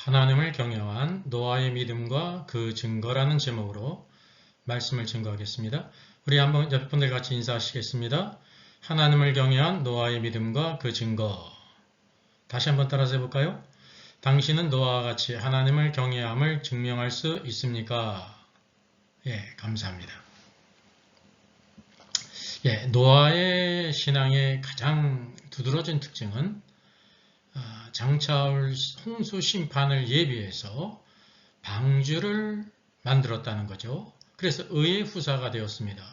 하나님을 경외한 노아의 믿음과 그 증거라는 제목으로 말씀을 증거하겠습니다. 우리 한번 여러분들 같이 인사하시겠습니다. 하나님을 경외한 노아의 믿음과 그 증거. 다시 한번 따라서 해볼까요? 당신은 노아와 같이 하나님을 경외함을 증명할 수 있습니까? 예, 감사합니다. 예, 노아의 신앙의 가장 두드러진 특징은 장차올 홍수 심판을 예비해서 방주를 만들었다는 거죠. 그래서 의의 후사가 되었습니다.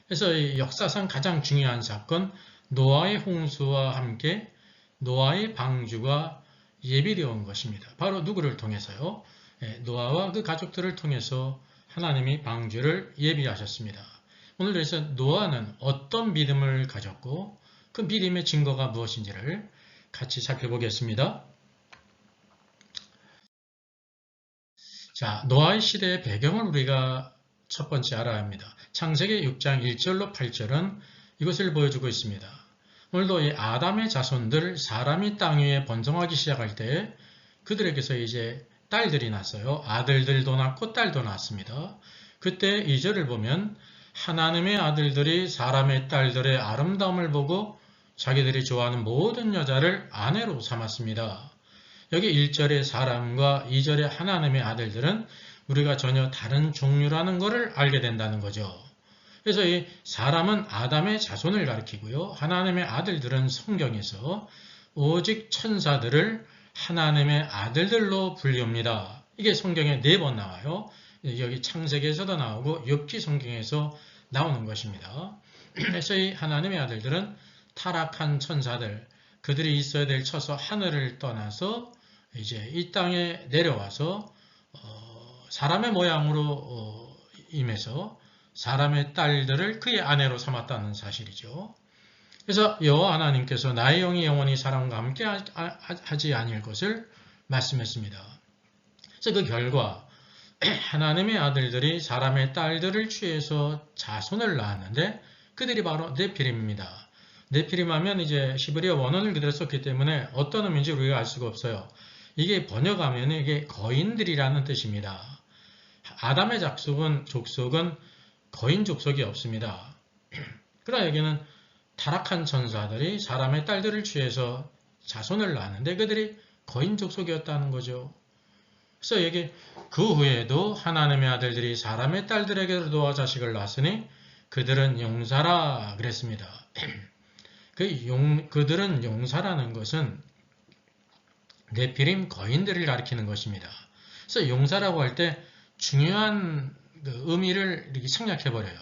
그래서 이 역사상 가장 중요한 사건, 노아의 홍수와 함께 노아의 방주가 예비되어 온 것입니다. 바로 누구를 통해서요? 노아와 그 가족들을 통해서 하나님이 방주를 예비하셨습니다. 오늘 그래서 노아는 어떤 믿음을 가졌고 그 믿음의 증거가 무엇인지를 같이 살펴보겠습니다. 자, 노아의 시대의 배경을 우리가 첫 번째 알아야 합니다. 창세기 6장 1절로 8절은 이것을 보여주고 있습니다. 오늘도 이 아담의 자손들, 사람이 땅 위에 번성하기 시작할 때 그들에게서 이제 딸들이 났어요. 아들들도 낳고 딸도 낳았습니다. 그때 2절을 보면 하나님의 아들들이 사람의 딸들의 아름다움을 보고 자기들이 좋아하는 모든 여자를 아내로 삼았습니다. 여기 1절의 사람과 2절의 하나님의 아들들은 우리가 전혀 다른 종류라는 것을 알게 된다는 거죠. 그래서 이 사람은 아담의 자손을 가리키고요. 하나님의 아들들은 성경에서 오직 천사들을 하나님의 아들들로 불리웁니다. 이게 성경에 4번 나와요. 여기 창세기에서도 나오고 욥기 성경에서 나오는 것입니다. 그래서 이 하나님의 아들들은 타락한 천사들, 그들이 있어야 될 처소 하늘을 떠나서 이제 이 땅에 내려와서 사람의 모양으로 임해서 사람의 딸들을 그의 아내로 삼았다는 사실이죠. 그래서 여호와 하나님께서 나의 영이 영원히 사람과 함께 하지 아니할 것을 말씀했습니다. 그래서 그 결과 하나님의 아들들이 사람의 딸들을 취해서 자손을 낳았는데 그들이 바로 네피림입니다. 네피림 하면 이제 히브리어 원어를 그대로 썼기 때문에 어떤 의미인지 우리가 알 수가 없어요. 이게 번역하면 이게 거인들이라는 뜻입니다. 아담의 족속은 거인 족속이 없습니다. 그러나 여기는 타락한 천사들이 사람의 딸들을 취해서 자손을 낳았는데 그들이 거인 족속이었다는 거죠. 그래서 여기 그 후에도 하나님의 아들들이 사람의 딸들에게도 노아 자식을 낳았으니 그들은 용사라 그랬습니다. 그들은 용사라는 것은 네피림 거인들을 가리키는 것입니다. 그래서 용사라고 할 때 중요한 의미를 이렇게 생략해버려요.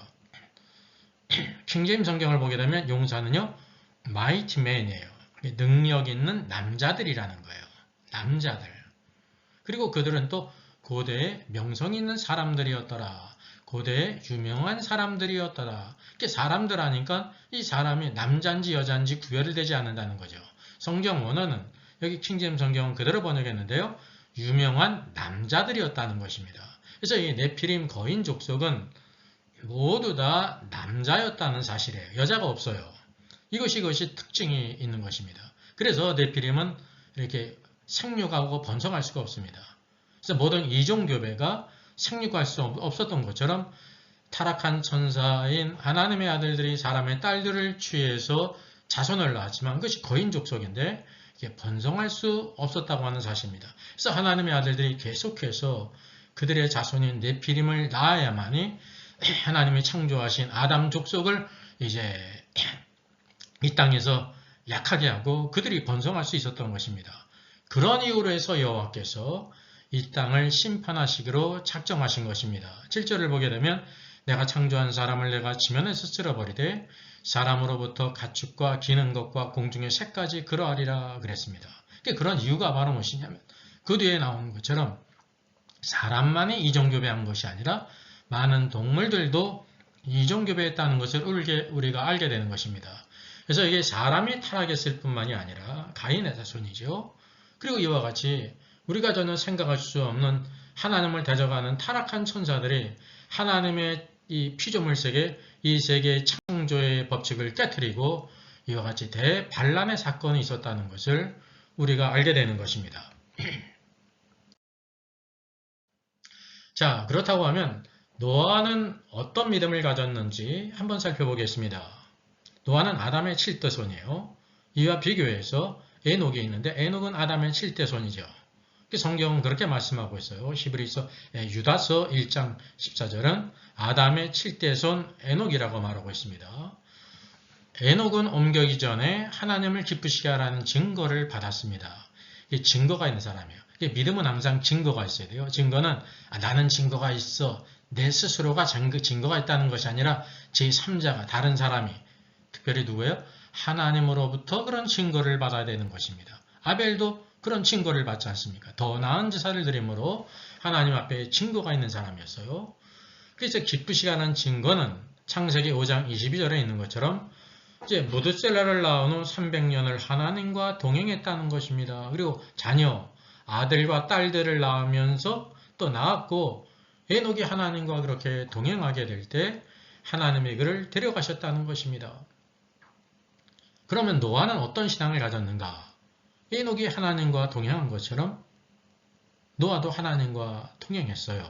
킹제임 성경을 보게 되면 용사는요, mighty man이에요. 능력 있는 남자들이라는 거예요. 남자들. 그리고 그들은 또 고대에 명성 있는 사람들이었더라. 고대에 유명한 사람들이었더라. 이렇게 사람들 하니까 이 사람이 남자인지 여자인지 구별이 되지 않는다는 거죠. 성경 원어는 여기 킹제임 성경은 그대로 번역했는데요. 유명한 남자들이었다는 것입니다. 그래서 이 네피림 거인 족속은 모두 다 남자였다는 사실이에요. 여자가 없어요. 이것이 특징이 있는 것입니다. 그래서 네피림은 이렇게 생육하고 번성할 수가 없습니다. 그래서 모든 이종교배가 생육할 수 없었던 것처럼 타락한 천사인 하나님의 아들들이 사람의 딸들을 취해서 자손을 낳았지만 그것이 거인 족속인데 이게 번성할 수 없었다고 하는 사실입니다. 그래서 하나님의 아들들이 계속해서 그들의 자손인 네피림을 낳아야만이 하나님이 창조하신 아담 족속을 이제 이 땅에서 약하게 하고 그들이 번성할 수 있었던 것입니다. 그런 이유로 해서 여호와께서 이 땅을 심판하시기로 작정하신 것입니다. 7절을 보게 되면 내가 창조한 사람을 내가 지면에서 쓸어버리되 사람으로부터 가축과 기는 것과 공중의 새까지 그러하리라 그랬습니다. 그런 이유가 바로 무엇이냐면 그 뒤에 나오는 것처럼 사람만이 이종교배한 것이 아니라 많은 동물들도 이종교배했다는 것을 우리가 알게 되는 것입니다. 그래서 이게 사람이 타락했을 뿐만이 아니라 가인의 자손이죠. 그리고 이와 같이 우리가 전혀 생각할 수 없는 하나님을 대적하는 타락한 천사들이 하나님의 이 피조물세계, 이 세계의 창조의 법칙을 깨트리고 이와 같이 대반란의 사건이 있었다는 것을 우리가 알게 되는 것입니다. 자, 그렇다고 하면 노아는 어떤 믿음을 가졌는지 한번 살펴보겠습니다. 노아는 아담의 7대손이에요. 이와 비교해서 에녹이 있는데 에녹은 아담의 7대손이죠. 성경은 그렇게 말씀하고 있어요. 히브리서 유다서 1장 14절은 아담의 7대손 에녹이라고 말하고 있습니다. 에녹은 옮겨기 전에 하나님을 기쁘시게 하라는 증거를 받았습니다. 이게 증거가 있는 사람이에요. 믿음은 항상 증거가 있어야 돼요. 증거는 나는 증거가 있어. 내 스스로가 증거가 있다는 것이 아니라 제3자가 다른 사람이 특별히 누구예요? 하나님으로부터 그런 증거를 받아야 되는 것입니다. 아벨도 그런 증거를 받지 않습니까? 더 나은 제사를 드림으로 하나님 앞에 증거가 있는 사람이었어요. 그래서 기쁘시게 하는 증거는 창세기 5장 22절에 있는 것처럼 이제 무드셀라를 낳은 후 300년을 하나님과 동행했다는 것입니다. 그리고 자녀, 아들과 딸들을 낳으면서 또 낳았고 에녹이 하나님과 그렇게 동행하게 될 때 하나님이 그를 데려가셨다는 것입니다. 그러면 노아는 어떤 신앙을 가졌는가? 에녹이 하나님과 동행한 것처럼 노아도 하나님과 동행했어요.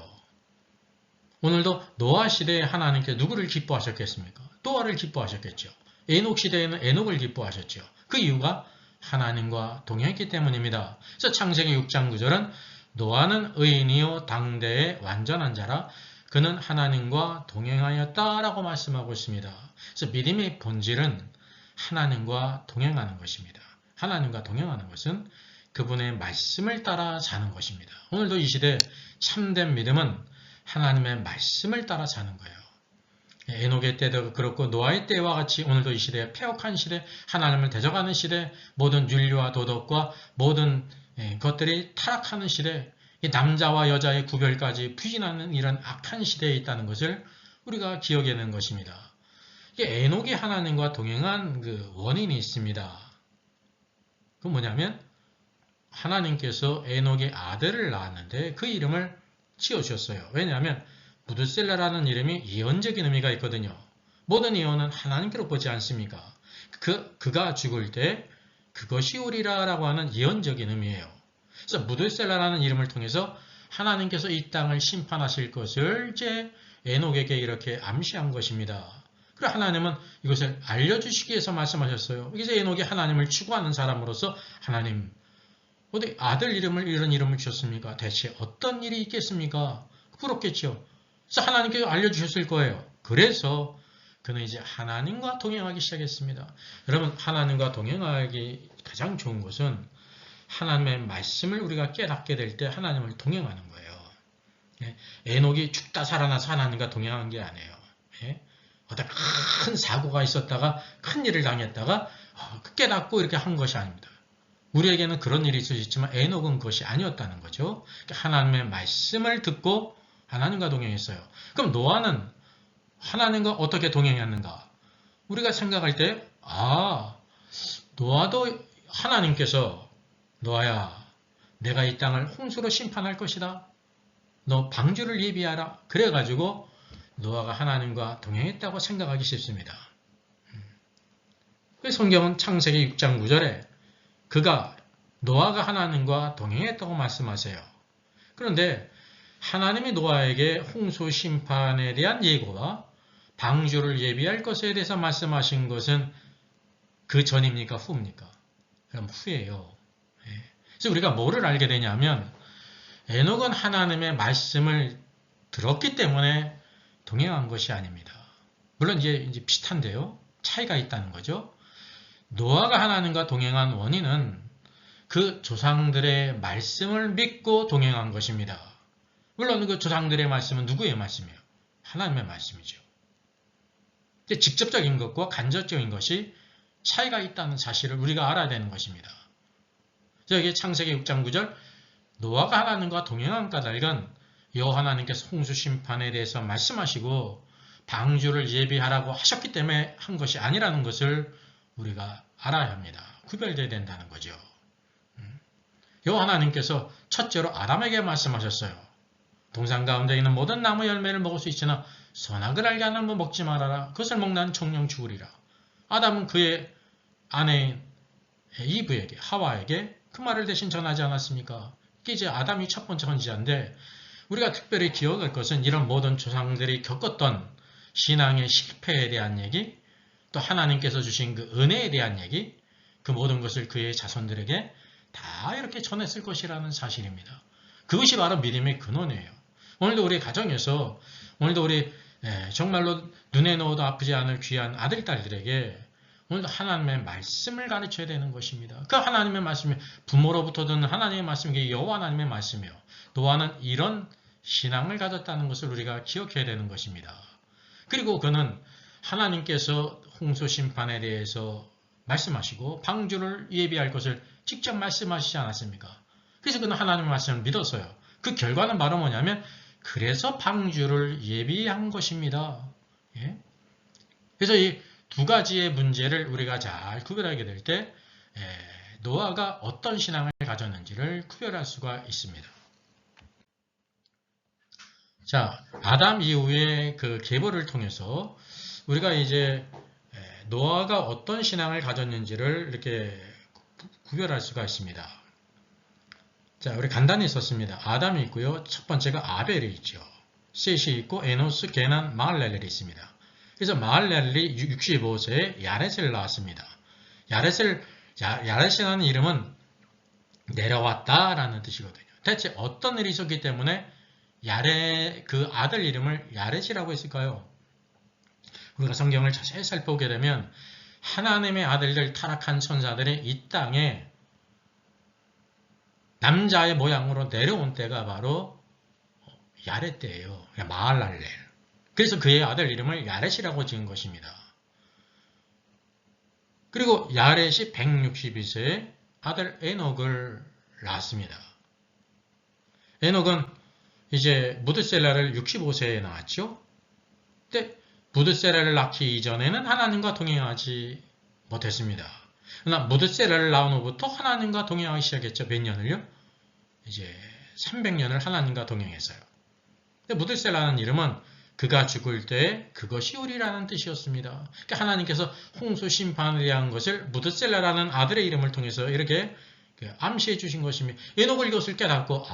오늘도 노아 시대에 하나님께 누구를 기뻐하셨겠습니까? 노아를 기뻐하셨겠죠. 에녹 시대에는 에녹을 기뻐하셨죠. 그 이유가 하나님과 동행했기 때문입니다. 그래서 창세기 6장 9절은 노아는 의인이요 당대의 완전한 자라 그는 하나님과 동행하였다라고 말씀하고 있습니다. 그래서 믿음의 본질은 하나님과 동행하는 것입니다. 하나님과 동행하는 것은 그분의 말씀을 따라 사는 것입니다. 오늘도 이 시대 참된 믿음은 하나님의 말씀을 따라 사는 거예요. 에녹의 때도 그렇고 노아의 때와 같이 오늘도 이 시대 폐역한 시대, 하나님을 대적하는 시대, 모든 윤리와 도덕과 모든 것들이 타락하는 시대, 남자와 여자의 구별까지 부진하는 이런 악한 시대에 있다는 것을 우리가 기억해야 하는 것입니다. 이게 에녹이 하나님과 동행한 그 원인이 있습니다. 그 뭐냐면 하나님께서 에녹의 아들을 낳았는데 그 이름을 지어주셨어요. 왜냐하면 무드셀라라는 이름이 예언적인 의미가 있거든요. 모든 예언은 하나님께로 보지 않습니까? 그가 죽을 때 그것이 오리라라고 하는 예언적인 의미예요. 그래서 무드셀라라는 이름을 통해서 하나님께서 이 땅을 심판하실 것을 이제 에녹에게 이렇게 암시한 것입니다. 그리고 하나님은 이것을 알려주시기 위해서 말씀하셨어요. 그래서 에녹이 하나님을 추구하는 사람으로서 하나님, 어디 아들 이름을 이런 이름을 주셨습니까? 대체 어떤 일이 있겠습니까? 부럽겠죠. 그래서 하나님께서 알려주셨을 거예요. 그래서 그는 이제 하나님과 동행하기 시작했습니다. 여러분, 하나님과 동행하기 가장 좋은 것은 하나님의 말씀을 우리가 깨닫게 될 때 하나님을 동행하는 거예요. 에녹이 죽다 살아나서 하나님과 동행한 게 아니에요. 어떤 큰 사고가 있었다가 큰 일을 당했다가 깨닫고 이렇게 한 것이 아닙니다. 우리에게는 그런 일이 있을 수 있지만 에녹은 그것이 아니었다는 거죠. 하나님의 말씀을 듣고 하나님과 동행했어요. 그럼 노아는 하나님과 어떻게 동행했는가? 우리가 생각할 때 노아도 하나님께서 노아야, 내가 이 땅을 홍수로 심판할 것이다. 너 방주를 예비하라. 그래가지고 노아가 하나님과 동행했다고 생각하기 쉽습니다. 성경은 창세기 6장 9절에 노아가 하나님과 동행했다고 말씀하세요. 그런데 하나님이 노아에게 홍수 심판에 대한 예고와 방주를 예비할 것에 대해서 말씀하신 것은 그 전입니까? 후입니까? 그럼 후예요. 그래서 우리가 뭐를 알게 되냐면 에녹은 하나님의 말씀을 들었기 때문에 동행한 것이 아닙니다. 물론 이제 비슷한데요. 차이가 있다는 거죠. 노아가 하나님과 동행한 원인은 그 조상들의 말씀을 믿고 동행한 것입니다. 물론 그 조상들의 말씀은 누구의 말씀이에요? 하나님의 말씀이죠. 직접적인 것과 간접적인 것이 차이가 있다는 사실을 우리가 알아야 되는 것입니다. 여기 창세기 6장 9절 노아가 하나님과 동행한 까닭은 여호와 하나님께서 홍수 심판에 대해서 말씀하시고 방주를 예비하라고 하셨기 때문에 한 것이 아니라는 것을 우리가 알아야 합니다. 구별되어야 된다는 거죠. 여호와 하나님께서 첫째로 아담에게 말씀하셨어요. 동산 가운데 있는 모든 나무 열매를 먹을 수 있으나 선악을 알게 하는 건 먹지 말아라. 그것을 먹는 정령 죽으리라. 아담은 그의 아내인 이브에게, 하와에게 그 말을 대신 전하지 않았습니까? 이게 이제 아담이 첫 번째 선지자인데 우리가 특별히 기억할 것은 이런 모든 조상들이 겪었던 신앙의 실패에 대한 얘기, 또 하나님께서 주신 그 은혜에 대한 얘기, 그 모든 것을 그의 자손들에게 다 이렇게 전했을 것이라는 사실입니다. 그것이 바로 믿음의 근원이에요. 오늘도 우리 가정에서, 오늘도 우리 정말로 눈에 넣어도 아프지 않을 귀한 아들, 딸들에게 오늘도 하나님의 말씀을 가르쳐야 되는 것입니다. 그 하나님의 말씀이 부모로부터 듣는 하나님의 말씀이 여호와 하나님의 말씀이요. 노아는 이런 신앙을 가졌다는 것을 우리가 기억해야 되는 것입니다. 그리고 그는 하나님께서 홍수 심판에 대해서 말씀하시고 방주를 예비할 것을 직접 말씀하시지 않았습니까? 그래서 그는 하나님의 말씀을 믿었어요. 그 결과는 바로 뭐냐면 그래서 방주를 예비한 것입니다. 예? 그래서 이 두 가지의 문제를 우리가 잘 구별하게 될 때 노아가 어떤 신앙을 가졌는지를 구별할 수가 있습니다. 자, 아담 이후의 그 계보를 통해서 우리가 이제 노아가 어떤 신앙을 가졌는지를 이렇게 구별할 수가 있습니다. 자, 우리 간단히 썼습니다. 아담이 있고요. 첫 번째가 아벨이 있죠. 셋이 있고 에노스, 게난, 마할렐렐이 있습니다. 그래서 마할렐렐이 65세에 야렛을 낳았습니다. 야렛이라는 이름은 내려왔다라는 뜻이거든요. 대체 어떤 일이 있었기 때문에 그 아들 이름을 야렛이라고 했을까요? 우리가 성경을 자세히 살펴보게 되면 하나님의 아들들 타락한 천사들이 이 땅에 남자의 모양으로 내려온 때가 바로 야렛 때예요. 마할랄렐. 그래서 그의 아들 이름을 야렛이라고 지은 것입니다. 그리고 야렛이 162세에 아들 에녹을 낳았습니다. 에녹은 이제 무드셀라를 65세에 낳았죠. 근데 무드셀라를 낳기 이전에는 하나님과 동행하지 못했습니다. 그러나 무드셀라를 낳은 후부터 하나님과 동행하기 시작했죠. 몇 년을요? 이제 300년을 하나님과 동행했어요. 근데 무드셀라는 이름은 그가 죽을 때 그것이 우리라는 뜻이었습니다. 그러니까 하나님께서 홍수 심판에 대한 것을 무드셀라라는 아들의 이름을 통해서 이렇게 암시해 주신 것입니다. 에녹을 이것을 깨닫고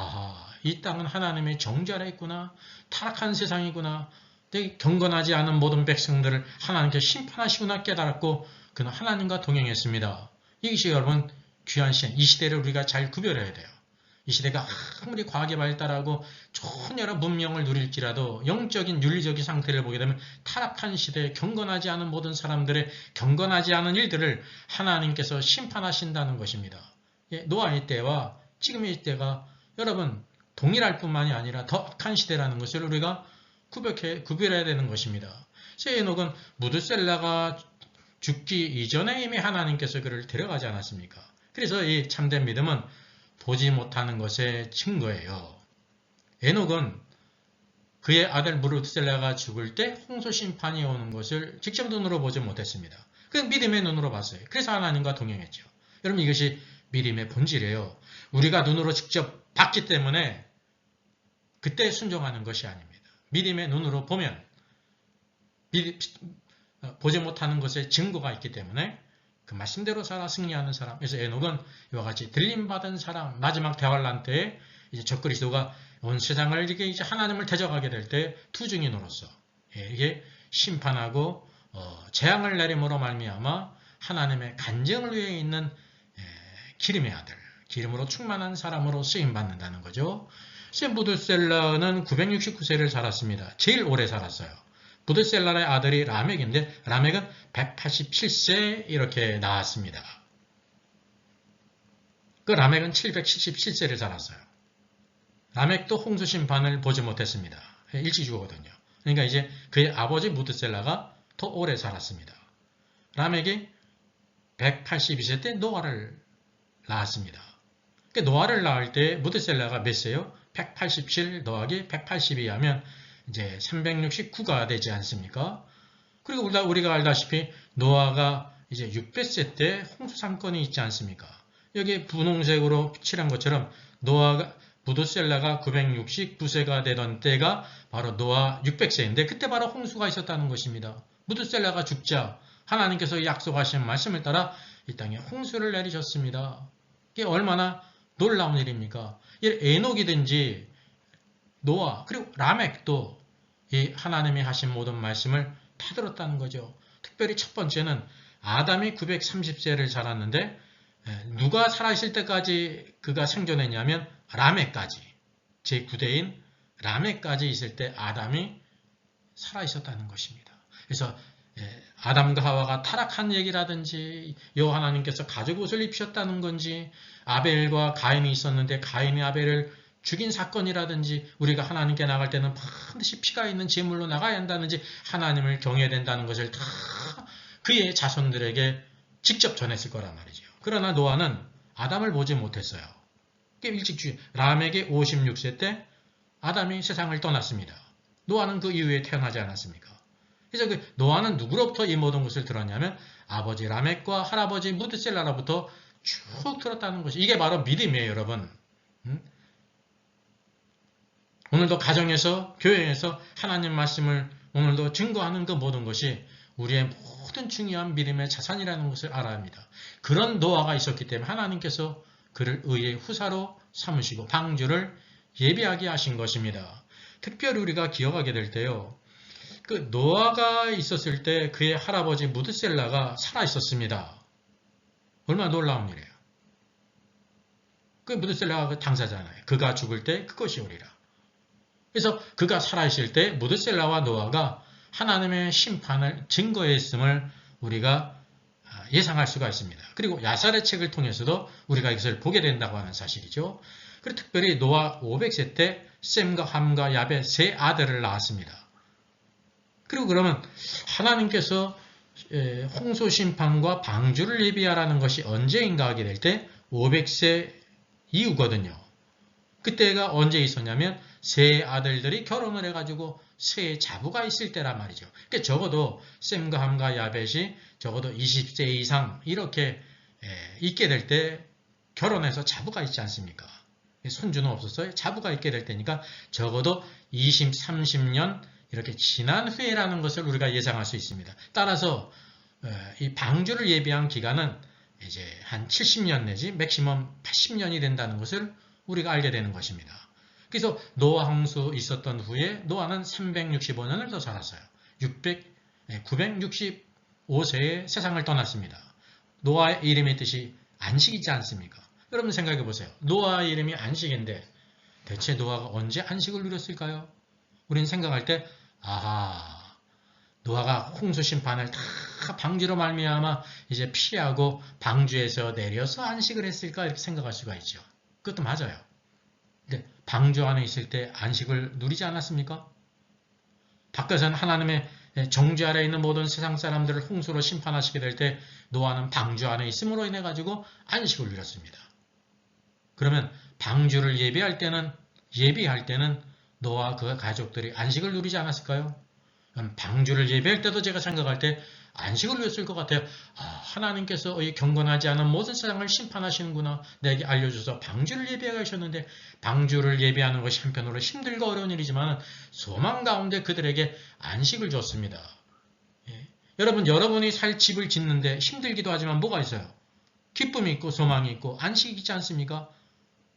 이 땅은 하나님의 정죄하라 했구나. 타락한 세상이구나. 되게 경건하지 않은 모든 백성들을 하나님께서 심판하시구나 깨달았고 그는 하나님과 동행했습니다. 이것이 여러분 귀한 시간, 이 시대를 우리가 잘 구별해야 돼요. 이 시대가 아무리 과학이 발달하고 좋은 여러 문명을 누릴지라도 영적인 윤리적인 상태를 보게 되면 타락한 시대에 경건하지 않은 모든 사람들의 경건하지 않은 일들을 하나님께서 심판하신다는 것입니다. 노아의 때와 지금의 때가 여러분 동일할 뿐만이 아니라 더 악한 시대라는 것을 우리가 구별해야 되는 것입니다. 에녹은 무드셀라가 죽기 이전에 이미 하나님께서 그를 데려가지 않았습니까? 그래서 이 참된 믿음은 보지 못하는 것의 증거예요. 에녹은 그의 아들 무드셀라가 죽을 때 홍수 심판이 오는 것을 직접 눈으로 보지 못했습니다. 그냥 믿음의 눈으로 봤어요. 그래서 하나님과 동행했죠. 여러분 이것이 믿음의 본질이에요. 우리가 눈으로 직접 봤기 때문에 그때 순종하는 것이 아닙니다. 믿음의 눈으로 보면 보지 못하는 것의 증거가 있기 때문에 그 말씀대로 살아 승리하는 사람. 그래서 에녹은 이와 같이 들림받은 사람, 마지막 대환란 때에 이제 적그리스도가 온 세상을 이제 하나님을 대적하게 될 때 투증인으로서 이게 심판하고 재앙을 내림으로 말미암아 하나님의 간증을 위해 있는 기름의 아들, 기름으로 충만한 사람으로 쓰임 받는다는 거죠. 무드셀라는 969세를 살았습니다. 제일 오래 살았어요. 무드셀라의 아들이 라멕인데 라멕은 187세 이렇게 나왔습니다. 그 라멕은 777세를 살았어요. 라멕도 홍수 심판을 보지 못했습니다. 일찍 죽었거든요. 그러니까 이제 그의 아버지 무드셀라가 더 오래 살았습니다. 라멕이 182세 때 노아를 낳았습니다. 노아를 낳을 때 무드셀라가 몇 세요? 187 더하기 182 하면 이제 369가 되지 않습니까? 그리고 우리가 알다시피 노아가 이제 600세 때 홍수 사건이 있지 않습니까? 여기 분홍색으로 칠한 것처럼 무드셀라가 969세가 되던 때가 바로 노아 600세인데 그때 바로 홍수가 있었다는 것입니다. 무드셀라가 죽자 하나님께서 약속하신 말씀을 따라 이 땅에 홍수를 내리셨습니다. 이게 얼마나 놀라운 일입니까? 에녹이든지 노아 그리고 라멕도 이 하나님이 하신 모든 말씀을 다 들었다는 거죠. 특별히 첫 번째는 아담이 930세를 살았는데 누가 살아있을 때까지 그가 생존했냐면 라멕까지, 제9대인 라멕까지 있을 때 아담이 살아있었다는 것입니다. 그래서 아담과 하와가 타락한 얘기라든지 여호와 하나님께서 가죽 옷을 입으셨다는 건지 아벨과 가인이 있었는데 가인이 아벨을 죽인 사건이라든지 우리가 하나님께 나갈 때는 반드시 피가 있는 제물로 나가야 한다는지 하나님을 경외해야 된다는 것을 다 그의 자손들에게 직접 전했을 거란 말이죠. 그러나 노아는 아담을 보지 못했어요. 일찍 라멕이 56세 때 아담이 세상을 떠났습니다. 노아는 그 이후에 태어나지 않았습니까? 그래서 그 노아는 누구로부터 이 모든 것을 들었냐면 아버지 라멕과 할아버지 무드셀라로부터 쭉 들었다는 것이 이게 바로 믿음이에요, 여러분. 오늘도 가정에서 교회에서 하나님 말씀을 오늘도 증거하는 그 모든 것이 우리의 모든 중요한 믿음의 자산이라는 것을 알아야 합니다. 그런 노아가 있었기 때문에 하나님께서 그를 의의 후사로 삼으시고 방주를 예비하게 하신 것입니다. 특별히 우리가 기억하게 될 때요. 그 노아가 있었을 때 그의 할아버지 무드셀라가 살아 있었습니다. 얼마나 놀라운 일이에요. 그 무드셀라가 그 당사자잖아요. 그가 죽을 때 그것이 오리라. 그래서 그가 살아있을 때 무드셀라와 노아가 하나님의 심판을 증거했음을 우리가 예상할 수가 있습니다. 그리고 야살의 책을 통해서도 우리가 이것을 보게 된다고 하는 사실이죠. 그리고 특별히 노아 500세 때 셈과 함과 야벳 세 아들을 낳았습니다. 그리고 그러면 하나님께서 홍수 심판과 방주를 예비하라는 것이 언제인가 하게 될 때 500세 이후거든요. 그때가 언제 있었냐면 세 아들들이 결혼을 해가지고 세 자부가 있을 때란 말이죠. 그러니까 적어도 셈과 함과 야벳이 적어도 20세 이상 이렇게 있게 될 때 결혼해서 자부가 있지 않습니까? 손주는 없었어요. 자부가 있게 될 때니까 적어도 20, 30년 이렇게 지난 후에라는 것을 우리가 예상할 수 있습니다. 따라서 이 방주를 예비한 기간은 이제 한 70년 내지 맥시멈 80년이 된다는 것을 우리가 알게 되는 것입니다. 그래서 노아 홍수 있었던 후에 노아는 365년을 더 살았어요. 965세에 세상을 떠났습니다. 노아의 이름의 뜻이 안식이지 않습니까? 여러분 생각해 보세요. 노아의 이름이 안식인데 대체 노아가 언제 안식을 누렸을까요? 우리는 생각할 때 아하, 노아가 홍수 심판을 다 방주로 말미암아 이제 피하고 방주에서 내려서 안식을 했을까 이렇게 생각할 수가 있죠. 그것도 맞아요. 근데 방주 안에 있을 때 안식을 누리지 않았습니까? 밖에서는 하나님의 정죄 아래 있는 모든 세상 사람들을 홍수로 심판하시게 될 때 노아는 방주 안에 있음으로 인해 가지고 안식을 누렸습니다. 그러면 방주를 예비할 때는 노아와 그 가족들이 안식을 누리지 않았을까요? 방주를 예비할 때도 제가 생각할 때 안식을 누렸을 것 같아요. 하나님께서 이 경건하지 않은 모든 세상을 심판하시는구나. 내게 알려줘서 방주를 예비하게 하셨는데 방주를 예비하는 것이 한편으로 힘들고 어려운 일이지만 소망 가운데 그들에게 안식을 줬습니다. 여러분, 여러분이 살 집을 짓는데 힘들기도 하지만 뭐가 있어요? 기쁨이 있고 소망이 있고 안식이 있지 않습니까?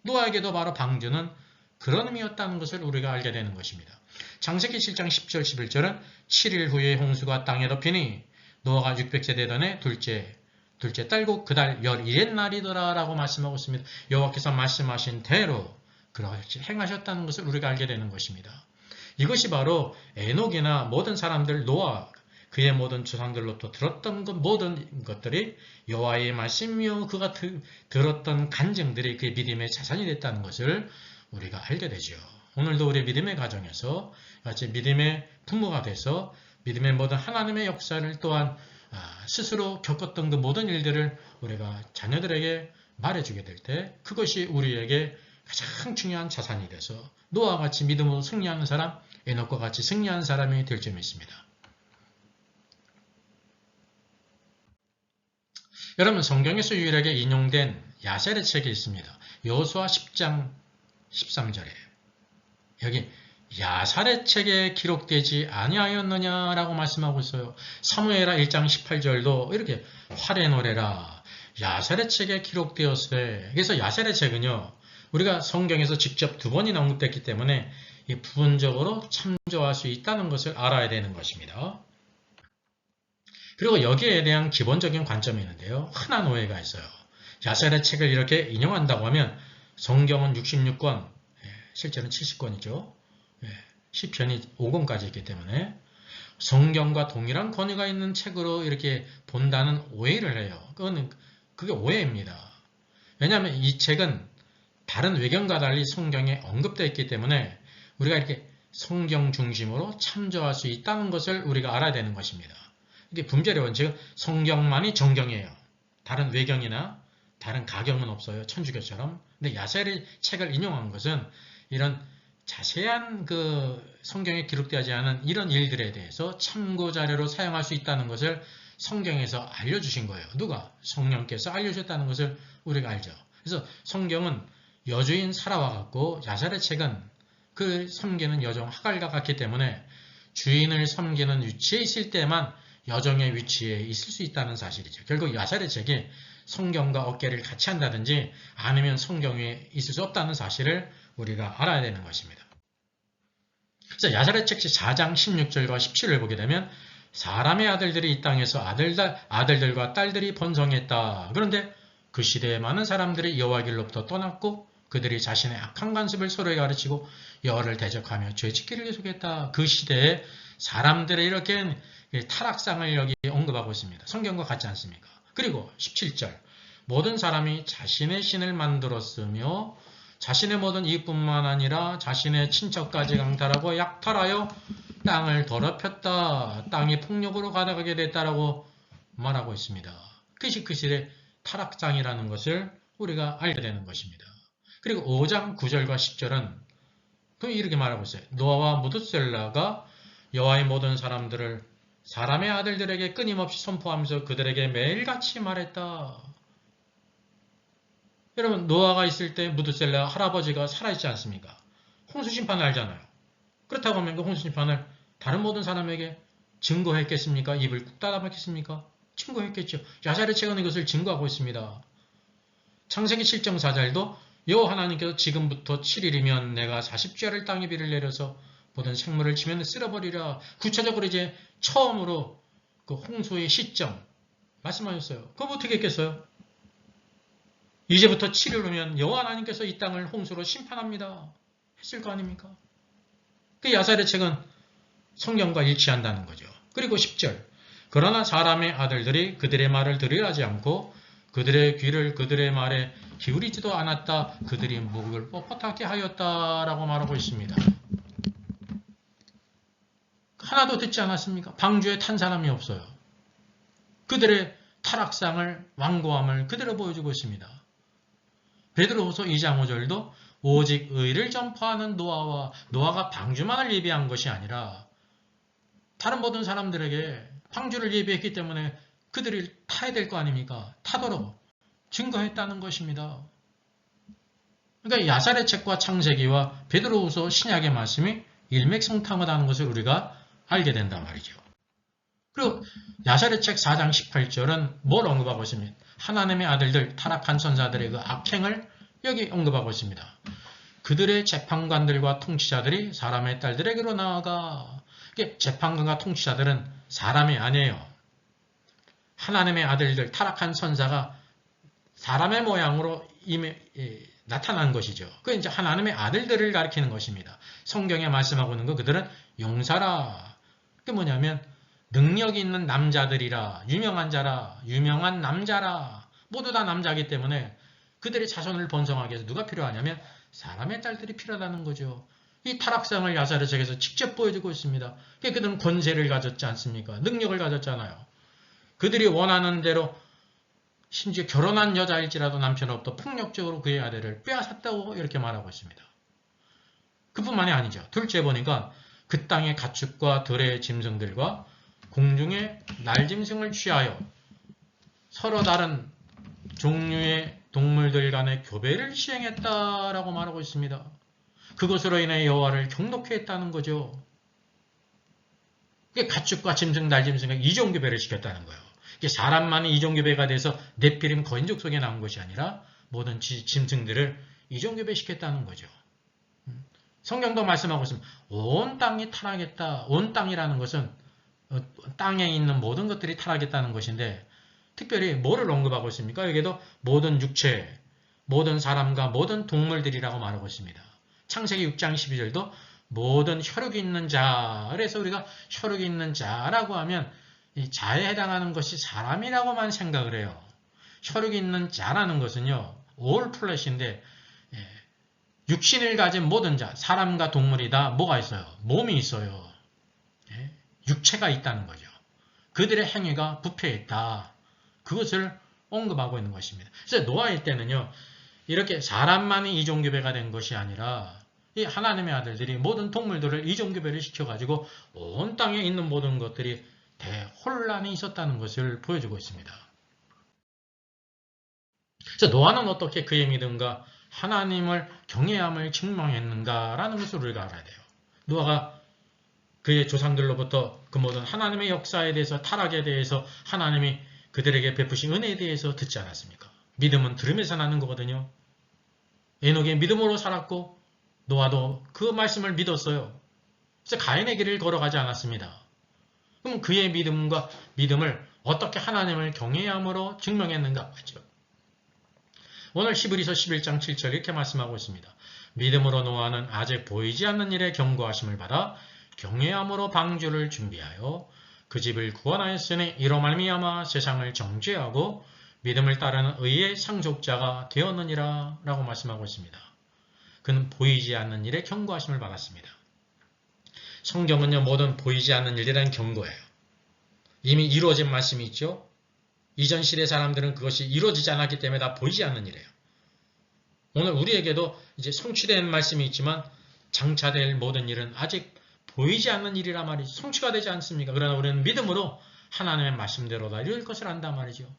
노아에게도 바로 방주는 그런 의미였다는 것을 우리가 알게 되는 것입니다. 창세기 7장 10절 11절은 7일 후에 홍수가 땅에 덮이니 노아가 600세 되던 둘째 딸고 그달 11의 날이더라 라고 말씀하고 있습니다. 여호와께서 말씀하신 대로 그렇게 행하셨다는 것을 우리가 알게 되는 것입니다. 이것이 바로 에녹이나 모든 사람들 노아 그의 모든 조상들로부터 들었던 모든 것들이 여호와의 말씀이요 그가 들었던 간증들이 그의 믿음의 자산이 됐다는 것을 우리가 알게 되죠. 오늘도 우리 믿음의 가정에서 같이 믿음의 부모가 돼서 믿음의 모든 하나님의 역사를 또한 스스로 겪었던 그 모든 일들을 우리가 자녀들에게 말해주게 될 때 그것이 우리에게 가장 중요한 자산이 돼서 노아와 같이 믿음으로 승리하는 사람, 에녹과 같이 승리하는 사람이 될 점이 있습니다. 여러분 성경에서 유일하게 인용된 야셀의 책이 있습니다. 여호수아 10장 13절에 여기 야살의 책에 기록되지 아니하였느냐라고 말씀하고 있어요. 사무엘하 1장 18절도 이렇게 활의 노래라 야살의 책에 기록되었으되 그래서 야살의 책은요 우리가 성경에서 직접 2번이나 언급됐기 때문에 이 부분적으로 참조할 수 있다는 것을 알아야 되는 것입니다. 그리고 여기에 대한 기본적인 관점이 있는데요. 흔한 오해가 있어요. 야살의 책을 이렇게 인용한다고 하면 성경은 66권, 실제는 70권이죠. 시편이 5권까지 있기 때문에 성경과 동일한 권위가 있는 책으로 이렇게 본다는 오해를 해요. 그게 오해입니다. 왜냐하면 이 책은 다른 외경과 달리 성경에 언급되어 있기 때문에 우리가 이렇게 성경 중심으로 참조할 수 있다는 것을 우리가 알아야 되는 것입니다. 이게 분별의 원칙은 성경만이 정경이에요. 다른 외경이나 다른 가경은 없어요. 천주교처럼. 근데 야살의 책을 인용한 것은 이런 자세한 성경에 기록되지 않은 이런 일들에 대해서 참고 자료로 사용할 수 있다는 것을 성경에서 알려주신 거예요. 누가? 성령께서 알려주셨다는 것을 우리가 알죠. 그래서 성경은 여주인 사라와 같고 야살의 책은 그 섬기는 여종 하갈과 같기 때문에 주인을 섬기는 위치에 있을 때만 여종의 위치에 있을 수 있다는 사실이죠. 결국 야살의 책이 성경과 어깨를 같이 한다든지 아니면 성경 위에 있을 수 없다는 사실을 우리가 알아야 되는 것입니다. 그래서 야살의 책 4장 16절과 17절을 보게 되면 사람의 아들들이 이 땅에서 아들들과 딸들이 번성했다. 그런데 그 시대에 많은 사람들이 여호와 길로부터 떠났고 그들이 자신의 악한 관습을 서로에게 가르치고 여호와를 대적하며 죄짓기를 계속했다. 그 시대에 사람들의 이렇게 타락상을 여기 언급하고 있습니다. 성경과 같지 않습니까? 그리고 17절 모든 사람이 자신의 신을 만들었으며 자신의 모든 이뿐만 아니라 자신의 친척까지 강탈하고 약탈하여 땅을 더럽혔다. 땅이 폭력으로 가득하게 됐다라고 말하고 있습니다. 그것이 그 시대의 타락상이라는 것을 우리가 알게 되는 것입니다. 그리고 5장 9절과 10절은 이렇게 말하고 있어요. 노아와 무드셀라가 여호와의 모든 사람들을 사람의 아들들에게 끊임없이 선포하면서 그들에게 매일같이 말했다. 여러분 노아가 있을 때 무드셀라 할아버지가 살아있지 않습니까? 홍수심판을 알잖아요. 그렇다고 하면 그 홍수심판을 다른 모든 사람에게 증거했겠습니까? 입을 꾹 닫아봤겠습니까? 증거했겠죠. 야살의 책은 이것을 증거하고 있습니다. 창세기 7장 4절도 여호와 하나님께서 지금부터 7일이면 내가 40주야를 땅에 비를 내려서 모든 생물을 치면 쓸어버리라. 구체적으로 이제 처음으로 그 홍수의 시점 말씀하셨어요. 그럼 어떻게 했겠어요? 이제부터 7일 후면 여호와 하나님께서 이 땅을 홍수로 심판합니다. 했을 거 아닙니까? 그 야살의 책은 성경과 일치한다는 거죠. 그리고 10절 그러나 사람의 아들들이 그들의 말을 들으려 하지 않고 그들의 귀를 그들의 말에 기울이지도 않았다. 그들이 목을 뻣뻣하게 하였다라고 말하고 있습니다. 하나도 듣지 않았습니까? 방주에 탄 사람이 없어요. 그들의 타락상을 완고함을 그대로 보여주고 있습니다. 베드로후서 2장 5절도 오직 의를 전파하는 노아가 방주만을 예비한 것이 아니라 다른 모든 사람들에게 방주를 예비했기 때문에 그들이 타야 될 거 아닙니까? 타도록 증거했다는 것입니다. 그러니까 야살의 책과 창세기와 베드로후서 신약의 말씀이 일맥상통하다는 것을 우리가 알게 된단 말이죠. 그리고 야살의 책 4장 18절은 뭘 언급하고 있습니까? 하나님의 아들들, 타락한 선사들의 그 악행을 여기 언급하고 있습니다. 그들의 재판관들과 통치자들이 사람의 딸들에게로 나아가 재판관과 통치자들은 사람이 아니에요. 하나님의 아들들, 타락한 선사가 사람의 모양으로 나타난 것이죠. 그게 이제 하나님의 아들들을 가리키는 것입니다. 성경에 말씀하고 있는 거 그들은 용사라. 그게 뭐냐면 능력 있는 남자들이라, 유명한 자라, 유명한 남자라, 모두 다 남자이기 때문에 그들의 자손을 번성하기 위해서 누가 필요하냐면 사람의 딸들이 필요하다는 거죠. 이 타락상을 야살의 책에서 직접 보여주고 있습니다. 그들은 권세를 가졌지 않습니까? 능력을 가졌잖아요. 그들이 원하는 대로 심지어 결혼한 여자일지라도 남편으로부터 폭력적으로 그의 아들을 빼앗았다고 이렇게 말하고 있습니다. 그뿐만이 아니죠. 둘째 보니까 그 땅의 가축과 들의 짐승들과 공중의 날짐승을 취하여 서로 다른 종류의 동물들 간의 교배를 시행했다라고 말하고 있습니다. 그것으로 인해 여호와를 경독케 했다는 거죠. 가축과 짐승, 날짐승에 이종교배를 시켰다는 거예요. 사람만이 이종교배가 돼서 네피림 거인족 속에 나온 것이 아니라 모든 짐승들을 이종교배시켰다는 거죠. 성경도 말씀하고 있습니다. 온 땅이 타락했다. 온 땅이라는 것은 땅에 있는 모든 것들이 타락했다는 것인데 특별히 뭐를 언급하고 있습니까? 여기에도 모든 육체, 모든 사람과 모든 동물들이라고 말하고 있습니다. 창세기 6장 12절도 모든 혈육이 있는 자. 그래서 우리가 혈육이 있는 자라고 하면 이 자에 해당하는 것이 사람이라고만 생각을 해요. 혈육이 있는 자라는 것은요. all flesh인데 육신을 가진 모든 자, 사람과 동물이 다 뭐가 있어요? 몸이 있어요. 육체가 있다는 거죠. 그들의 행위가 부패했다. 그것을 언급하고 있는 것입니다. 그래서 노아의 때는요. 이렇게 사람만이 이종교배가 된 것이 아니라 이 하나님의 아들들이 모든 동물들을 이종교배를 시켜가지고 온 땅에 있는 모든 것들이 대혼란이 있었다는 것을 보여주고 있습니다. 그래서 노아는 어떻게 그의 믿음과 하나님을 경외함을 증명했는가라는 것을 우리가 알아야 돼요. 노아가 그의 조상들로부터 그 모든 하나님의 역사에 대해서 타락에 대해서 하나님이 그들에게 베푸신 은혜에 대해서 듣지 않았습니까? 믿음은 들음에서 나는 거거든요. 에녹이 믿음으로 살았고 노아도 그 말씀을 믿었어요. 그래서 가인의 길을 걸어가지 않았습니다. 그럼 그의 믿음을 어떻게 하나님을 경외함으로 증명했는가 하죠. 오늘 히브리서 11장 7절 이렇게 말씀하고 있습니다. 믿음으로 노아는 아직 보이지 않는 일에 경고하심을 받아 경외함으로 방주를 준비하여 그 집을 구원하였으니 이로 말미암아 세상을 정죄하고 믿음을 따르는 의의 상속자가 되었느니라 라고 말씀하고 있습니다. 그는 보이지 않는 일에 경고하심을 받았습니다. 성경은요 모든 보이지 않는 일이라는 경고예요. 이미 이루어진 말씀이 있죠. 이전 시대 사람들은 그것이 이루어지지 않았기 때문에 다 보이지 않는 일이에요. 오늘 우리에게도 이제 성취된 말씀이 있지만 장차될 모든 일은 아직 보이지 않는 일이라 말이죠. 성취가 되지 않습니까? 그러나 우리는 믿음으로 하나님의 말씀대로 다 이룰 것을 안단 말이죠.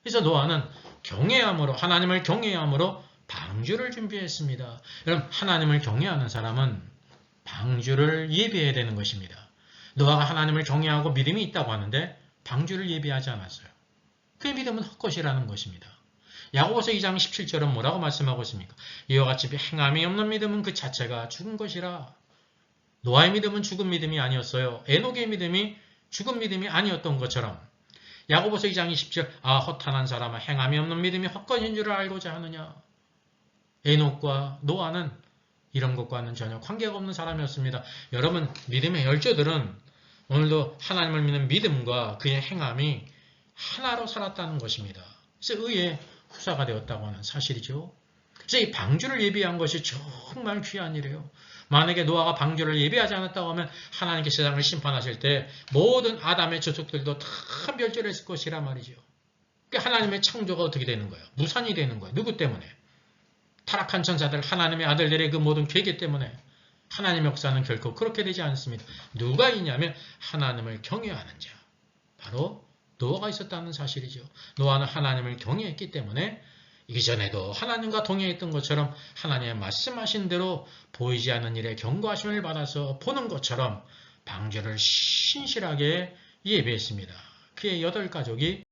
그래서 노아는 경외함으로 하나님을 경외함으로 방주를 준비했습니다. 여러분 하나님을 경외하는 사람은 방주를 예비해야 되는 것입니다. 노아가 하나님을 경외하고 믿음이 있다고 하는데 방주를 예비하지 않았어요. 그의 믿음은 헛것이라는 것입니다. 야고보서 2장 17절은 뭐라고 말씀하고 있습니까? 이와 같이 행함이 없는 믿음은 그 자체가 죽은 것이라. 노아의 믿음은 죽은 믿음이 아니었어요. 에녹의 믿음이 죽은 믿음이 아니었던 것처럼 야고보서 2장 20절 허탄한 사람아 행함이 없는 믿음이 헛것인 줄을 알고자 하느냐. 에녹과 노아는 이런 것과는 전혀 관계가 없는 사람이었습니다. 여러분 믿음의 열조들은 오늘도 하나님을 믿는 믿음과 그의 행함이 하나로 살았다는 것입니다. 그래서 의의 후사가 되었다고 하는 사실이죠. 그래서 이 방주를 예비한 것이 정말 귀한 일이에요. 만약에 노아가 방주를 예비하지 않았다고 하면 하나님께 세상을 심판하실 때 모든 아담의 족속들도 다 멸절했을 것이란 말이죠. 그러니까 하나님의 창조가 어떻게 되는 거예요? 무산이 되는 거예요. 누구 때문에? 타락한 천사들, 하나님의 아들들의 그 모든 계획 때문에 하나님의 역사는 결코 그렇게 되지 않습니다. 누가 있냐면 하나님을 경외하는 자. 바로 노아가 있었다는 사실이죠. 노아는 하나님을 경외했기 때문에 이전에도 하나님과 동행했던 것처럼 하나님의 말씀하신 대로 보이지 않는 일에 경고하심을 받아서 보는 것처럼 방주를 신실하게 예비했습니다. 그의 8가족이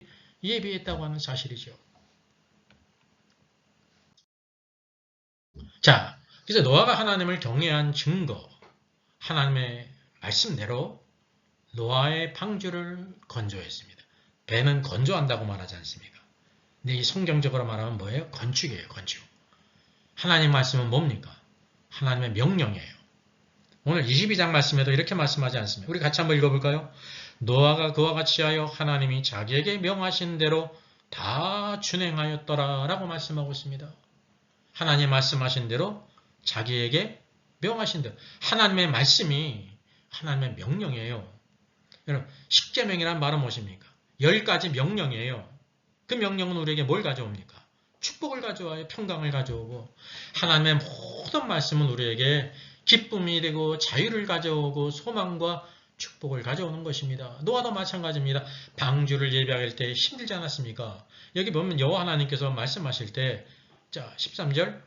예비했다고 하는 사실이죠. 자, 그래서 노아가 하나님을 경외한 증거, 하나님의 말씀대로 노아의 방주를 건조했습니다. 배는 건조한다고 말하지 않습니까? 근데 이 성경적으로 말하면 뭐예요? 건축이에요, 건축. 하나님 말씀은 뭡니까? 하나님의 명령이에요. 오늘 22장 말씀에도 이렇게 말씀하지 않습니까? 우리 같이 한번 읽어볼까요? 노아가 그와 같이 하여 하나님이 자기에게 명하신 대로 다 준행하였더라 라고 말씀하고 있습니다. 하나님 말씀하신 대로 자기에게 명하신 대로 하나님의 말씀이 하나님의 명령이에요. 여러분 십계명이란 말은 무엇입니까? 10가지 명령이에요. 그 명령은 우리에게 뭘 가져옵니까? 축복을 가져와요. 평강을 가져오고 하나님의 모든 말씀은 우리에게 기쁨이 되고 자유를 가져오고 소망과 축복을 가져오는 것입니다. 노아도 마찬가지입니다. 방주를 예비할 때 힘들지 않았습니까? 여기 보면 여호와 하나님께서 말씀하실 때 자 13절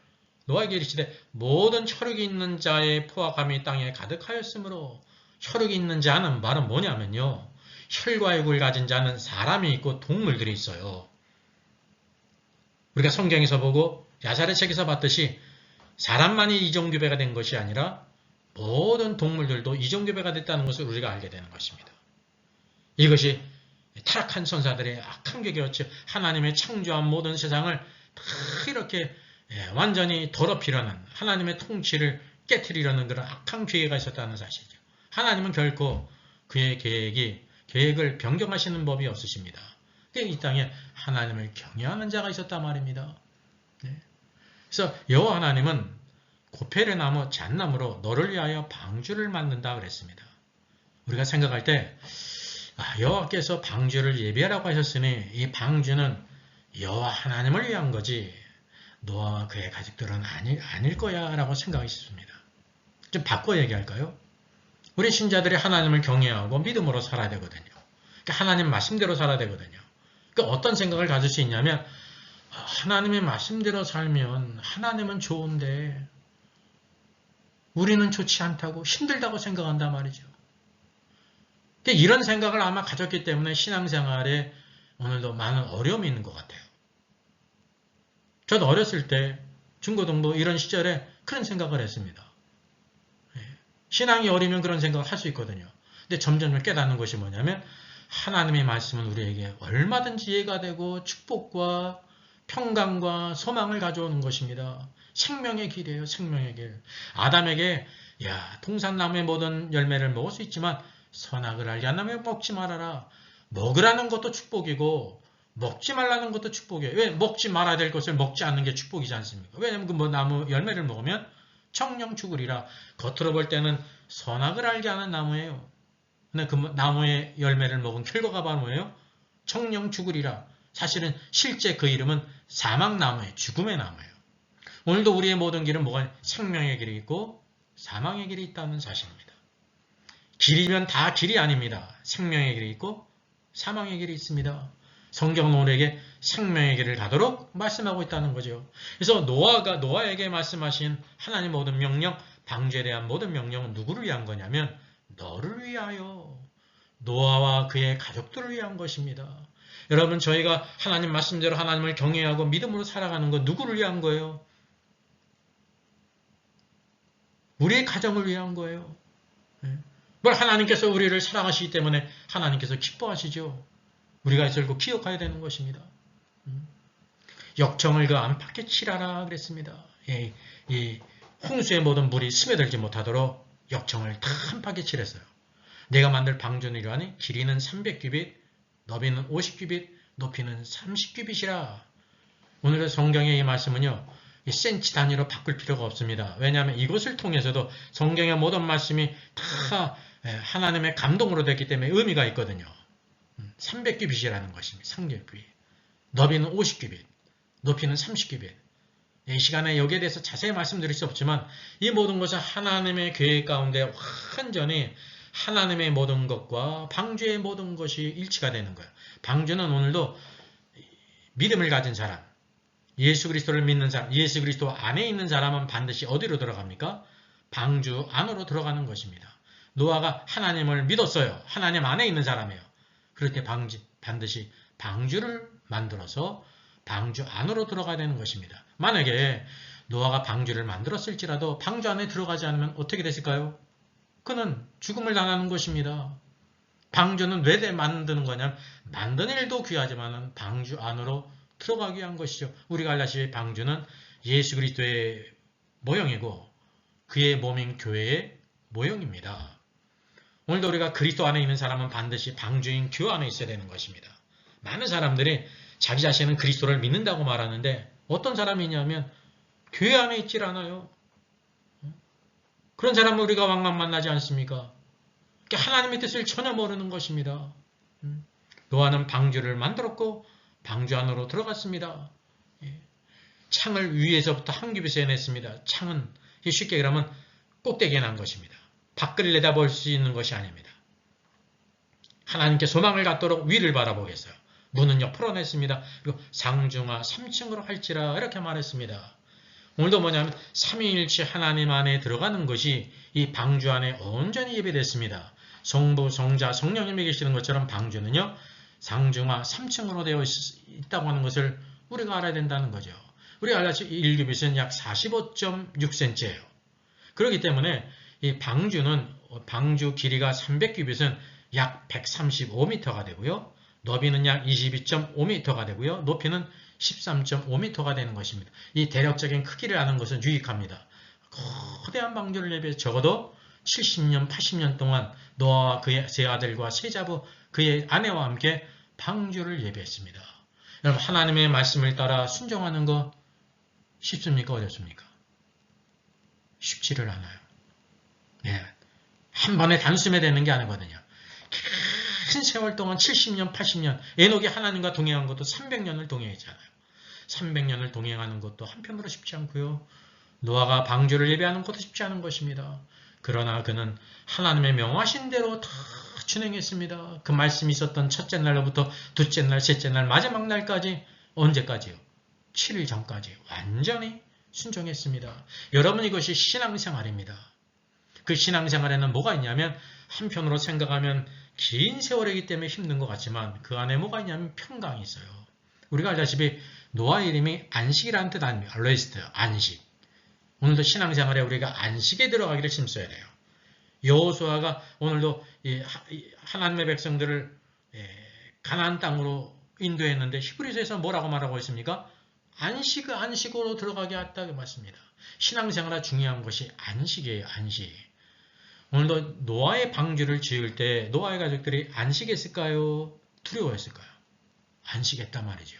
노아에게 이르시되 모든 혈육이 있는 자의 포악함이 땅에 가득하였으므로 혈육이 있는 자는 말은 뭐냐면요. 혈과 육을 가진 자는 사람이 있고 동물들이 있어요. 우리가 성경에서 보고 야살의 책에서 봤듯이 사람만이 이종교배가 된 것이 아니라 모든 동물들도 이종교배가 됐다는 것을 우리가 알게 되는 것입니다. 이것이 타락한 선사들의 악한 계획이었죠. 하나님의 창조한 모든 세상을 다 이렇게 완전히 더럽히려는 하나님의 통치를 깨트리려는 그런 악한 계획이 있었다는 사실이죠. 하나님은 결코 그의 계획을 변경하시는 법이 없으십니다. 이 땅에 하나님을 경외하는 자가 있었단 말입니다. 그래서 여호와 하나님은 고페르 나무 잣나무로 너를 위하여 방주를 만든다 그랬습니다. 우리가 생각할 때 여호와께서 방주를 예비하라고 하셨으니 이 방주는 여호와 하나님을 위한 거지 노아와 그의 가족들은 아닐 거야 라고 생각이 있습니다. 좀 바꿔 얘기할까요? 우리 신자들이 하나님을 경외하고 믿음으로 살아야 되거든요. 그러니까 하나님 말씀대로 살아야 되거든요. 그러니까 어떤 생각을 가질 수 있냐면 하나님의 말씀대로 살면 하나님은 좋은데 우리는 좋지 않다고 힘들다고 생각한단 말이죠. 그러니까 이런 생각을 아마 가졌기 때문에 신앙생활에 오늘도 많은 어려움이 있는 것 같아요. 저도 어렸을 때 중고등부 이런 시절에 그런 생각을 했습니다. 신앙이 어리면 그런 생각을 할 수 있거든요. 근데 점점 깨닫는 것이 뭐냐면 하나님의 말씀은 우리에게 얼마든지 이해가 되고 축복과 평강과 소망을 가져오는 것입니다. 생명의 길이에요. 생명의 길. 아담에게 동산나무의 모든 열매를 먹을 수 있지만 선악을 알게 한다면 먹지 말아라. 먹으라는 것도 축복이고 먹지 말라는 것도 축복이에요. 왜 먹지 말아야 될 것을 먹지 않는 게 축복이지 않습니까? 왜냐하면 그 나무 열매를 먹으면 청령 죽으리라. 겉으로 볼 때는 선악을 알게 하는 나무예요. 근데 그 나무의 열매를 먹은 결과가 바로 뭐예요? 청령 죽으리라. 사실은 실제 그 이름은 사망나무예요. 죽음의 나무예요. 오늘도 우리의 모든 길은 뭐가 생명의 길이 있고 사망의 길이 있다는 사실입니다. 길이면 다 길이 아닙니다. 생명의 길이 있고 사망의 길이 있습니다. 성경은 우리에게 생명의 길을 가도록 말씀하고 있다는 거죠. 그래서 노아에게 말씀하신 하나님 모든 명령, 방주에 대한 모든 명령은 누구를 위한 거냐면 너를 위하여, 노아와 그의 가족들을 위한 것입니다. 여러분, 저희가 하나님 말씀대로 하나님을 경외하고 믿음으로 살아가는 건 누구를 위한 거예요? 우리의 가정을 위한 거예요. 뭘 하나님께서 우리를 사랑하시기 때문에 하나님께서 기뻐하시죠. 우리가 결국 기억해야 되는 것입니다. 역청을 그 안팎에 칠하라 그랬습니다. 이 홍수의 모든 물이 스며들지 못하도록 역청을 다 안팎에 칠했어요. 내가 만들 방주는 이러하니 길이는 300규빗, 너비는 50규빗, 높이는 30규빗이라. 오늘의 성경의 이 말씀은요. 센치 단위로 바꿀 필요가 없습니다. 왜냐하면 이것을 통해서도 성경의 모든 말씀이 다 하나님의 감동으로 됐기 때문에 의미가 있거든요. 300규빗이라는 것입니다. 300규빗. 너비는 50규빗, 높이는 30규빗. 이 시간에 여기에 대해서 자세히 말씀드릴 수 없지만 이 모든 것은 하나님의 계획 가운데 완전히 하나님의 모든 것과 방주의 모든 것이 일치가 되는 거예요. 방주는 오늘도 믿음을 가진 사람, 예수 그리스도를 믿는 사람, 예수 그리스도 안에 있는 사람은 반드시 어디로 들어갑니까? 방주 안으로 들어가는 것입니다. 노아가 하나님을 믿었어요. 하나님 안에 있는 사람이에요. 그럴 때 반드시 방주를 만들어서 방주 안으로 들어가야 되는 것입니다. 만약에 노아가 방주를 만들었을지라도 방주 안에 들어가지 않으면 어떻게 됐을까요? 그는 죽음을 당하는 것입니다. 방주는 왜 만드는 거냐면 만드는 일도 귀하지만 방주 안으로 들어가기 위한 것이죠. 우리가 알다시피 방주는 예수 그리스도의 모형이고 그의 몸인 교회의 모형입니다. 오늘도 우리가 그리스도 안에 있는 사람은 반드시 방주인 교회 안에 있어야 되는 것입니다. 많은 사람들이 자기 자신은 그리스도를 믿는다고 말하는데 어떤 사람이냐면 교회 안에 있질 않아요. 그런 사람을 우리가 왕왕 만나지 않습니까? 하나님의 뜻을 전혀 모르는 것입니다. 노아는 방주를 만들었고 방주 안으로 들어갔습니다. 창을 위에서부터 한 규빗에 냈습니다. 창은 쉽게 얘기하면 꼭대기에 난 것입니다. 밖을 내다볼 수 있는 것이 아닙니다. 하나님께 소망을 갖도록 위를 바라보겠어요. 문은요 풀어냈습니다. 그리고 상중하 3층으로 할지라 이렇게 말했습니다. 오늘도 뭐냐면 삼위일체 하나님 안에 들어가는 것이 이 방주 안에 온전히 예배됐습니다. 성부, 성자, 성령님이 계시는 것처럼 방주는요 상중하 3층으로 되어 있다고 하는 것을 우리가 알아야 된다는 거죠. 우리가 알다시피 1규빗은 약 45.6cm예요. 그렇기 때문에 이 방주 길이가 300규빗은 약 135m가 되고요. 너비는 약 22.5m가 되고요. 높이는 13.5m가 되는 것입니다. 이 대략적인 크기를 아는 것은 유익합니다. 거대한 방주를 예비해 적어도 70년, 80년 동안 노아와 그의 세 아들과 세 자부 그의 아내와 함께 방주를 예비했습니다. 여러분, 하나님의 말씀을 따라 순종하는 거 쉽습니까? 어렵습니까? 쉽지를 않아요. 예. 한 번에 단숨에 되는 게 아니거든요. 긴 세월 동안 70년, 80년, 에녹이 하나님과 동행한 것도 300년을 동행했잖아요. 300년을 동행하는 것도 한편으로 쉽지 않고요. 노아가 방주를 예배하는 것도 쉽지 않은 것입니다. 그러나 그는 하나님의 명하신 대로 다 준행했습니다. 그 말씀이 있었던 첫째 날로부터 둘째 날, 셋째 날, 마지막 날까지 언제까지요? 7일 전까지 완전히 순종했습니다. 여러분, 이것이 신앙생활입니다. 그 신앙생활에는 뭐가 있냐면 한편으로 생각하면 긴 세월이기 때문에 힘든 것 같지만 그 안에 뭐가 있냐면 평강이 있어요. 우리가 알다시피 노아의 이름이 안식이라는 뜻 아닙니까? 레스트, 안식. 오늘도 신앙생활에 우리가 안식에 들어가기를 힘써야 돼요. 여호수아가 오늘도 하나님의 백성들을 가나안 땅으로 인도했는데 히브리서에서 뭐라고 말하고 있습니까? 안식으로 들어가게 했다고 말씀입니다. 신앙생활에 중요한 것이 안식이에요. 안식. 오늘도 노아의 방주를 지을 때 노아의 가족들이 안식했을까요? 두려워했을까요? 안식했단 말이죠.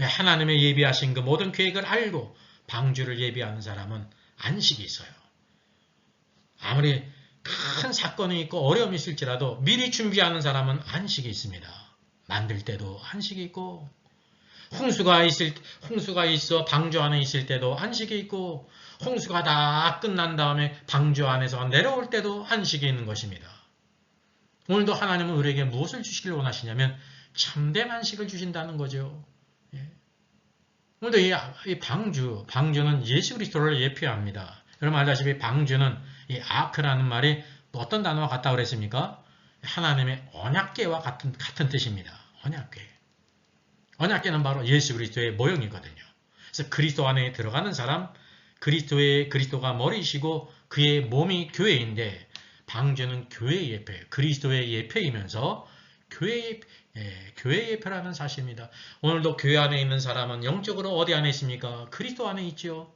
하나님의 예비하신 그 모든 계획을 알고 방주를 예비하는 사람은 안식이 있어요. 아무리 큰 사건이 있고 어려움이 있을지라도 미리 준비하는 사람은 안식이 있습니다. 만들 때도 안식이 있고 홍수가 있어 방주 안에 있을 때도 안식이 있고 홍수가 다 끝난 다음에 방주 안에서 내려올 때도 안식이 있는 것입니다. 오늘도 하나님은 우리에게 무엇을 주시길 원하시냐면 참된 안식을 주신다는 거죠. 오늘도 이 방주는 예수 그리스도를 예표합니다. 여러분 알다시피 방주는 이 아크라는 말이 어떤 단어와 같다고 그랬습니까? 하나님의 언약궤와 같은 뜻입니다. 언약궤. 언약궤는 바로 예수 그리스도의 모형이거든요. 그래서 그리스도 안에 들어가는 사람, 그리스도가 머리시고 그의 몸이 교회인데 방주는 교회의 예표예요. 그리스도의 예표이면서 교회의 예표라는 사실입니다. 오늘도 교회 안에 있는 사람은 영적으로 어디 안에 있습니까? 그리스도 안에 있죠.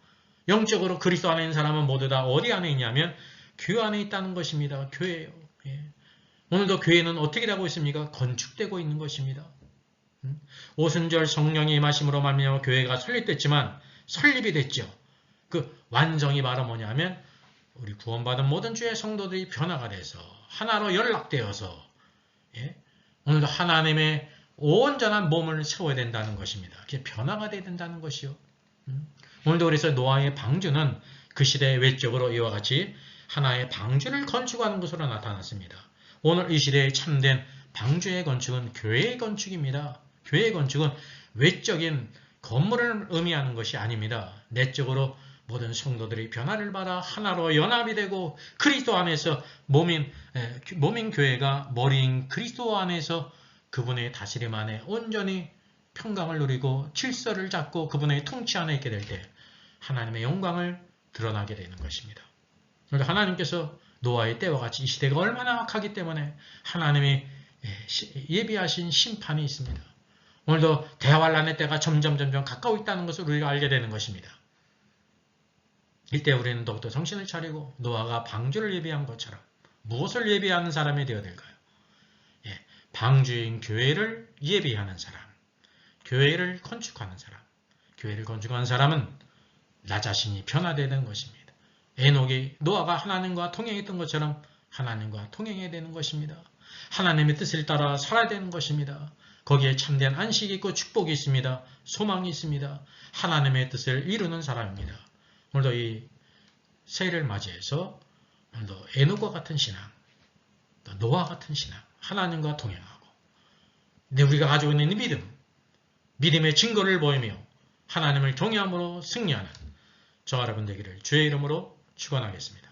영적으로 그리스도 안에 있는 사람은 모두 다 어디 안에 있냐면 교회 안에 있다는 것입니다. 교회예요. 오늘도 교회는 어떻게 되고 있습니까? 건축되고 있는 것입니다. 오순절 성령의 임하심으로 말미암아 교회가 설립이 됐죠. 그 완성이 바로 뭐냐면 우리 구원받은 모든 주의 성도들이 변화가 돼서 하나로 연락되어서 오늘도 하나님의 온전한 몸을 세워야 된다는 것입니다. 그게 변화가 돼야 된다는 것이요. 오늘도 그래서 노아의 방주는 그 시대의 외적으로 이와 같이 하나의 방주를 건축하는 것으로 나타났습니다. 오늘 이 시대의 참된 방주의 건축은 교회의 건축입니다. 교회의 건축은 외적인 건물을 의미하는 것이 아닙니다. 내적으로 모든 성도들이 변화를 받아 하나로 연합이 되고 그리스도 안에서 몸인 교회가 머리인 그리스도 안에서 그분의 다스림 안에 온전히 평강을 누리고 질서를 잡고 그분의 통치 안에 있게 될 때 하나님의 영광을 드러나게 되는 것입니다. 그러니까 하나님께서 노아의 때와 같이 이 시대가 얼마나 악하기 때문에 하나님이 예비하신 심판이 있습니다. 오늘도 대환란의 때가 점점 가까워 있다는 것을 우리가 알게 되는 것입니다. 이때 우리는 더욱더 정신을 차리고 노아가 방주를 예비한 것처럼 무엇을 예비하는 사람이 되어야 될까요? 방주인 교회를 예비하는 사람, 교회를 건축하는 사람, 교회를 건축하는 사람은 나 자신이 변화되는 것입니다. 노아가 하나님과 통행했던 것처럼 하나님과 통행해야 되는 것입니다. 하나님의 뜻을 따라 살아야 되는 것입니다. 거기에 참된 안식이 있고 축복이 있습니다. 소망이 있습니다. 하나님의 뜻을 이루는 사람입니다. 오늘도 이 새해를 맞이해서 오늘도 에녹과 같은 신앙, 또 노아 같은 신앙, 하나님과 동행하고 우리가 가지고 있는 믿음의 증거를 보이며 하나님을 경외함으로 승리하는 저와 여러분 되기를 주의 이름으로 축원하겠습니다.